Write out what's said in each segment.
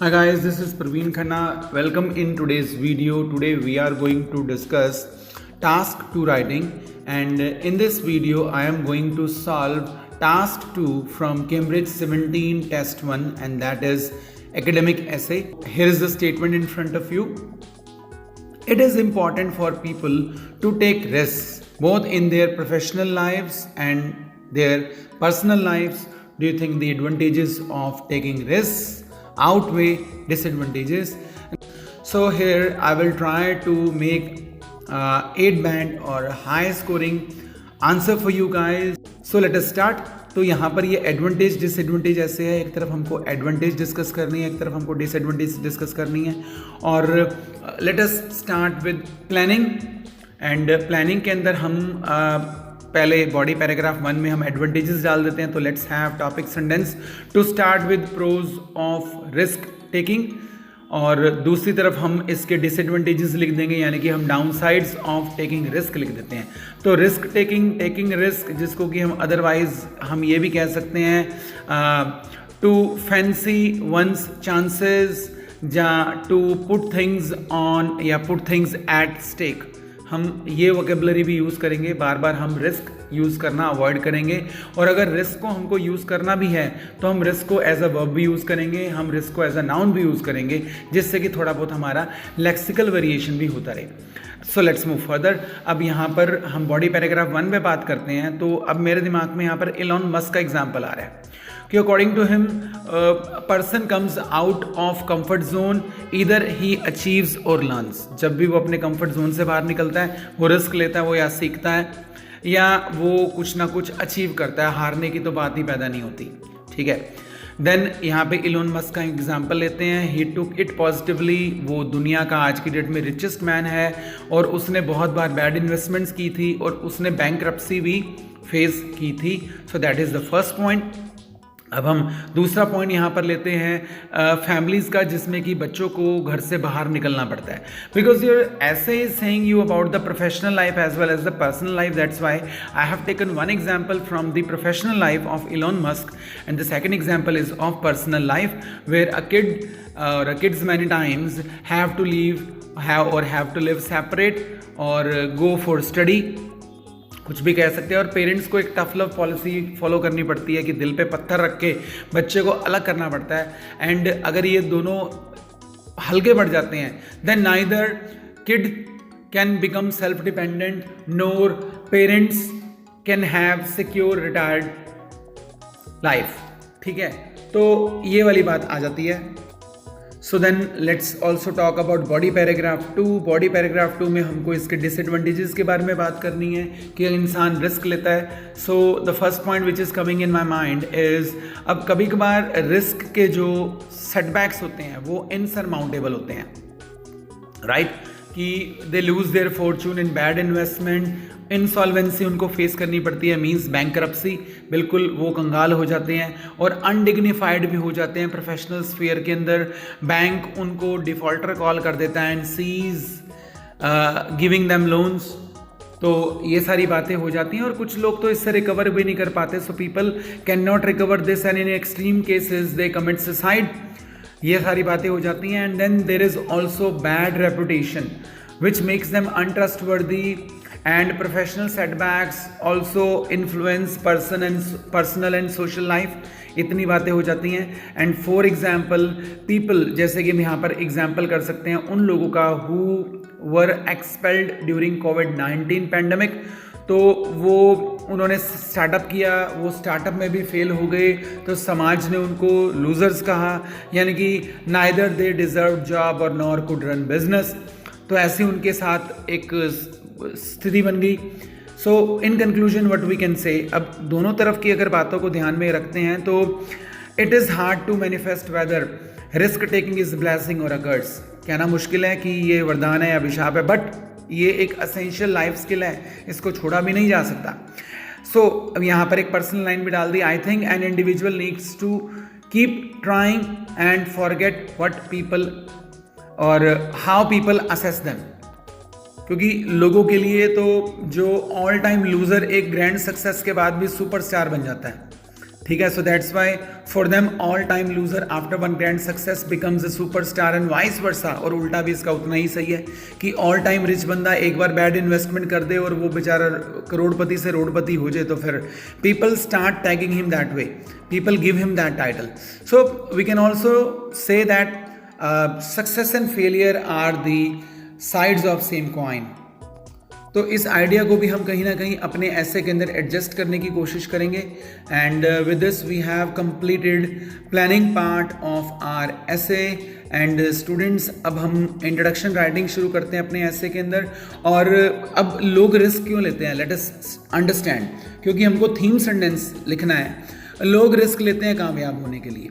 Hi guys, this is Praveen Khanna. Welcome in today's video. Today we are going to discuss task 2 writing, and in this video I am going to solve task 2 from Cambridge 17 test 1, and that is academic essay. Here is the statement in front of you. It is important for people to take risks both in their professional lives and their personal lives. Do you think the advantages of taking risks outweigh disadvantages? So here I will try to make 8 band or high scoring answer for you guys. So let us start. तो यहाँ पर ये advantage disadvantage ऐसे है, एक तरफ हमको advantage discuss करनी है, एक तरफ हमको डिसएडवांटेज डिस्कस करनी है. और late us start with planning. And planning के अंदर हम पहले बॉडी पैराग्राफ 1 में हम एडवांटेजेस डाल देते हैं. तो let's have topic sentence to start with pros of risk taking, और दूसरी तरफ हम इसके डिसएडवांटेजेस लिख देंगे, यानी कि हम down sides of taking risk लिख देते हैं. तो रिस्क टेकिंग रिस्क, जिसको कि हम अदरवाइज हम ये भी कह सकते हैं टू फैंसी वंस चांसेस, या टू पुट थिंग्स ऑन या पुट थिंग्स एट स्टेक. हम ये वोकेबलरी भी यूज़ करेंगे. बार बार हम रिस्क यूज़ करना अवॉइड करेंगे, और अगर रिस्क को हमको यूज़ करना भी है तो हम रिस्क को एज अ वर्ब भी यूज़ करेंगे, हम रिस्क को एज अ नाउन भी यूज़ करेंगे, जिससे कि थोड़ा बहुत हमारा लेक्सिकल वेरिएशन भी होता रहे. So let's move further. अब यहाँ पर हम बॉडी पैराग्राफ 1 में बात करते हैं. तो अब मेरे दिमाग में यहाँ पर इलॉन मस्क का एग्जाम्पल आ रहा है कि according to him person comes out of comfort zone, either he achieves or learns. जब भी वो अपने कंफर्ट जोन से बाहर निकलता है, वो रिस्क लेता है, वो या सीखता है या वो कुछ ना कुछ अचीव करता है. हारने की तो बात ही पैदा नहीं होती. ठीक है. देन यहाँ पे इलोन मस्क का एग्जाम्पल लेते हैं. ही टुक इट पॉजिटिवली. वो दुनिया का आज की डेट में रिचेस्ट मैन है, और उसने बहुत बार बैड इन्वेस्टमेंट्स की थी, और उसने बैंकरप्सी भी फेस की थी. सो that is the first point. अब हम दूसरा पॉइंट यहाँ पर लेते हैं फैमिलीज़ का, जिसमें कि बच्चों को घर से बाहर निकलना पड़ता है. Because your essay is saying you about the professional life as well as the personal life. That's why I have taken one example from the professional life of Elon Musk, and the second example is of personal life, where a kid or kids many times have to live separate or go for study. कुछ भी कह सकते हैं. और parents को एक tough love policy follow करनी पड़ती है कि दिल पे पत्थर रख के बच्चे को अलग करना पड़ता है. एंड अगर ये दोनों हल्के बढ़ जाते हैं, then neither kid can become self dependent nor parents can have secure retired life. ठीक है. तो ये वाली बात आ जाती है. So then let's also talk about body paragraph 2. Body paragraph 2 में हमको इसके डिसएडवांटेजेस के बारे में बात करनी है कि इंसान रिस्क लेता है. So the first point which is coming in my mind is, अब कभी कभार रिस्क के जो सेटबैक्स होते हैं वो इनसरमाउंटेबल होते हैं, राइट? कि दे lose their Fortune in bad investment, insolvency उनको फेस करनी पड़ती है, मींस बैंकरप्सी, बिल्कुल वो कंगाल हो जाते हैं, और अनडिग्निफाइड भी हो जाते हैं प्रोफेशनल स्फीयर के अंदर. बैंक उनको डिफॉल्टर कॉल कर देता है and cease giving them loans. तो ये सारी बातें हो जाती हैं, और कुछ लोग तो इससे रिकवर भी नहीं कर पाते. So people can not recover this, and in extreme cases they commit suicide. ये सारी बातें हो जाती हैं. And then there is also bad reputation which makes them untrustworthy, and professional setbacks also influence personal and social life. इतनी बातें हो जाती हैं. एंड फॉर एग्जाम्पल पीपल, जैसे कि हम यहाँ पर एग्जाम्पल कर सकते हैं उन लोगों का who were expelled during covid pandemic. तो वो उन्होंने स्टार्टअप किया, वो स्टार्टअप में भी फेल हो गए, तो समाज ने उनको लूजर्स कहा, यानी कि नाइदर दे डिजर्व जॉब और नॉर कुड रन बिजनेस. तो ऐसी उनके साथ एक स्थिति बन गई. So in conclusion what we can say, अब दोनों तरफ की अगर बातों को ध्यान में रखते हैं तो it is hard to manifest whether risk taking is blessing or a कर्स. कहना मुश्किल है कि ये वरदान है या अभिशाप है, बट ये एक असेंशियल लाइफ स्किल है, इसको छोड़ा भी नहीं जा सकता. सो अब यहाँ पर एक पर्सनल लाइन भी डाल दी. I think an individual needs to keep trying and forget what people or how people assess them. क्योंकि लोगों के लिए तो जो ऑल टाइम लूज़र एक ग्रैंड सक्सेस के बाद भी सुपरस्टार बन जाता है, ठीक है. So that's why for them all time loser after one grand success becomes a superstar and vice versa. और उल्टा भी इसका उतना ही सही है कि ऑल टाइम रिच बंदा एक बार बैड इन्वेस्टमेंट कर दे और वो बेचारा करोड़पति से रोडपति हो जाए, तो फिर people start tagging him that way, people give him that title. So we can also say that success and failure are the sides of same coin. तो इस आइडिया को भी हम कहीं ना कहीं अपने ऐसे के अंदर एडजस्ट करने की कोशिश करेंगे. And with this we have completed planning part of our essay. And students, अब हम इंट्रोडक्शन राइटिंग शुरू करते हैं अपने ऐसे के अंदर. और अब लोग रिस्क क्यों लेते हैं, लेट अस अंडरस्टैंड. क्योंकि हमको थीम सेंटेंस लिखना है. लोग रिस्क लेते हैं कामयाब होने के लिए,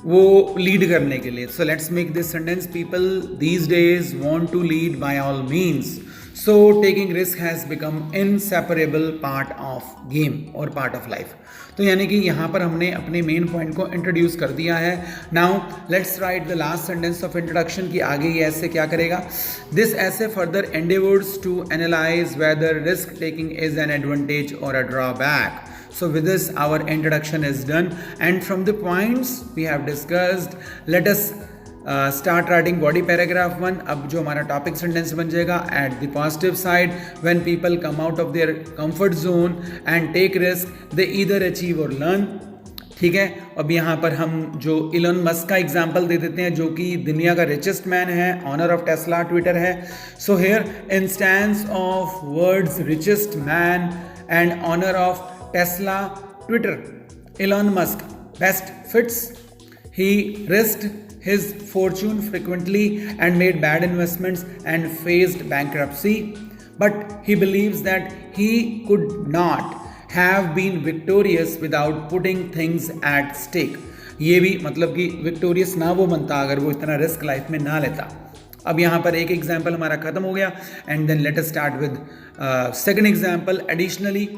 वो लीड करने के लिए. So let's make this sentence. People these days want to lead by all means. So taking risk has become inseparable part of game और part of life. तो यानी कि यहाँ पर हमने अपने मेन पॉइंट को इंट्रोड्यूस कर दिया है. Now let's write the last sentence of introduction. की आगे ये ऐसे क्या करेगा. This essay further endeavours to analyse whether risk taking is an advantage or a drawback. So with this our introduction is done, and from the points we have discussed, let us start writing body paragraph 1. अब जो हमारा topic sentence बन जाएगा, at the positive side when people come out of their comfort zone and take risk they either achieve or learn. ठीक है. अब यहाँ पर हम जो इलोन मस्क का एग्जाम्पल दे देते हैं, जो कि दुनिया का रिचेस्ट मैन है, ऑनर ऑफ टेस्ला ट्विटर है. So here instance of world's richest man and owner of Tesla Twitter, Elon Musk best fits. He risked his fortune frequently and made bad investments and faced bankruptcy, but he believes that he could not have been victorious without putting things at stake. ये भी मतलब कि victorious ना वो बनता अगर वो इतना रिस्क लाइफ में ना लेता. अब यहाँ पर एक एग्जाम्पल हमारा खत्म हो गया. And then let us start with second example. Additionally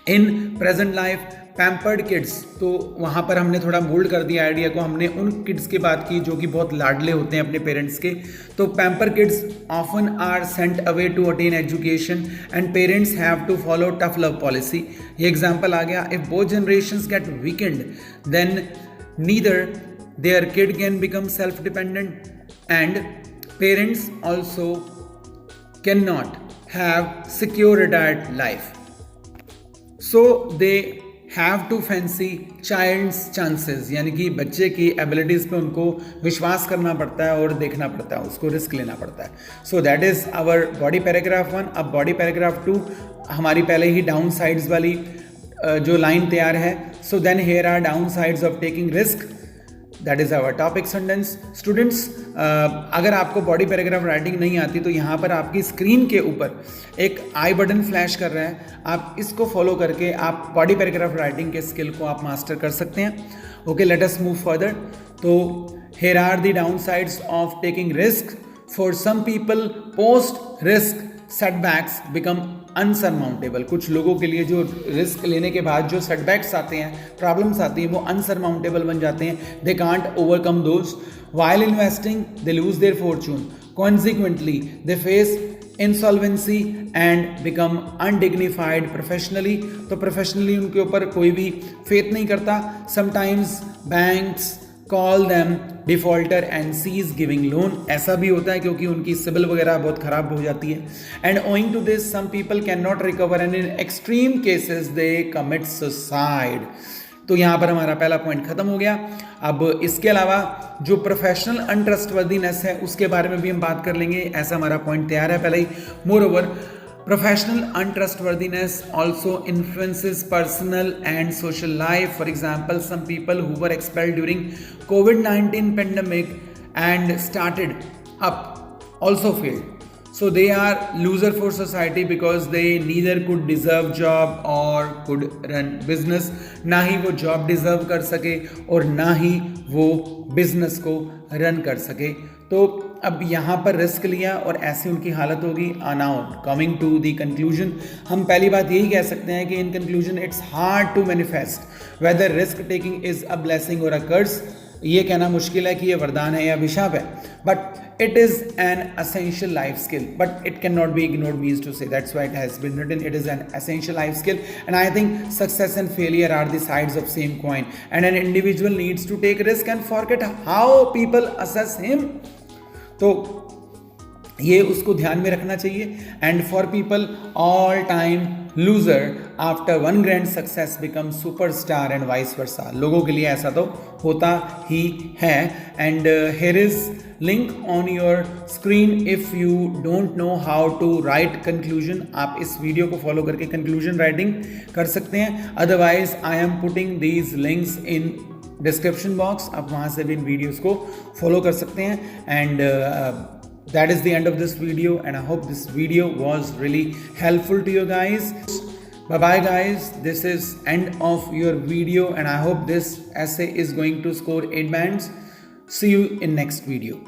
in present life pampered kids. तो वहाँ पर हमने थोड़ा मोल्ड कर दिया आइडिया को. हमने उन किड्स की बात की जो कि बहुत लाडले होते हैं अपने पेरेंट्स के. तो pamper kids often are sent away to attain education and parents have to follow tough love policy. ये एग्जाम्पल आ गया. If both generations get weakened then neither their kid can become self dependent and parents also can not have secure retired life. So they have to fancy child's chances, यानी कि बच्चे की abilities पे उनको विश्वास करना पड़ता है और देखना पड़ता है, उसको रिस्क लेना पड़ता है. So that is our body paragraph 1. अब बॉडी पैराग्राफ 2 हमारी पहले ही डाउन साइड्स वाली जो लाइन तैयार है. So then here are down sides of taking risk. That is our topic sentence. Students, अगर आपको बॉडी पैराग्राफ राइटिंग नहीं आती तो यहाँ पर आपकी स्क्रीन के ऊपर एक आई बटन फ्लैश कर रहा है. आप इसको फॉलो करके आप बॉडी पैराग्राफ राइटिंग के स्किल को आप मास्टर कर सकते हैं. Okay, let us move further. तो here are the down sides of taking risk. For some people post risk setbacks become insurmountable. कुछ लोगों के लिए जो रिस्क लेने के बाद जो सेटबैक्स आते हैं, प्रॉब्लम्स आती हैं, वो अनसरमाउंटेबल बन जाते हैं. They can't overcome those. While investing they lose their fortune. Consequently they face insolvency and become undignified professionally. तो प्रोफेशनली उनके ऊपर कोई भी फेथ नहीं करता. Sometimes banks call them defaulter and cease giving loan. ऐसा भी होता है क्योंकि उनकी सिबिल वगैरह बहुत ख़राब हो जाती है. And owing to this some people can not recover and in extreme cases they commit suicide. तो यहाँ पर हमारा पहला पॉइंट खत्म हो गया. अब इसके अलावा जो प्रोफेशनल अनट्रस्टवर्दीनेस है उसके बारे में भी हम बात कर लेंगे. ऐसा हमारा पॉइंट तैयार है पहले ही. Moreover, professional untrustworthiness also influences personal and social life. For example, some people who were expelled during COVID-19 pandemic and started up also failed. So they are loser for society because they neither could deserve job or could run business. ना ही वो job deserve कर सके और ना ही वो business को run कर सके. तो अब यहाँ पर रिस्क लिया और ऐसी उनकी हालत होगी. Now coming to the conclusion, हम पहली बात यही कह सकते हैं कि in conclusion it's hard to manifest whether risk taking is a blessing or a कर्स. ये कहना मुश्किल है कि ये वरदान है या अभिशाप है, but it is an essential life skill, but it can not be ignored means to say that's why it has been written, it is an essential life skill. And I think success and failure are the sides of same coin, and an individual needs to take risk and forget how people assess him. तो ये उसको ध्यान में रखना चाहिए. And for people all time loser after one grand success become superstar and vice versa. लोगों के लिए ऐसा तो होता ही है. And here is link on your screen if you don't know how to write conclusion. आप इस वीडियो को फॉलो करके कंक्लूजन राइटिंग कर सकते हैं. Otherwise I am putting these links in description box. आप वहाँ से भी इन वीडियोज़ को फॉलो कर सकते हैं. And that is the end of this video, and I hope this video was really helpful to you guys. Bye bye guys, this is end of your video, and I hope this essay is going to score 8 bands. See you in next video.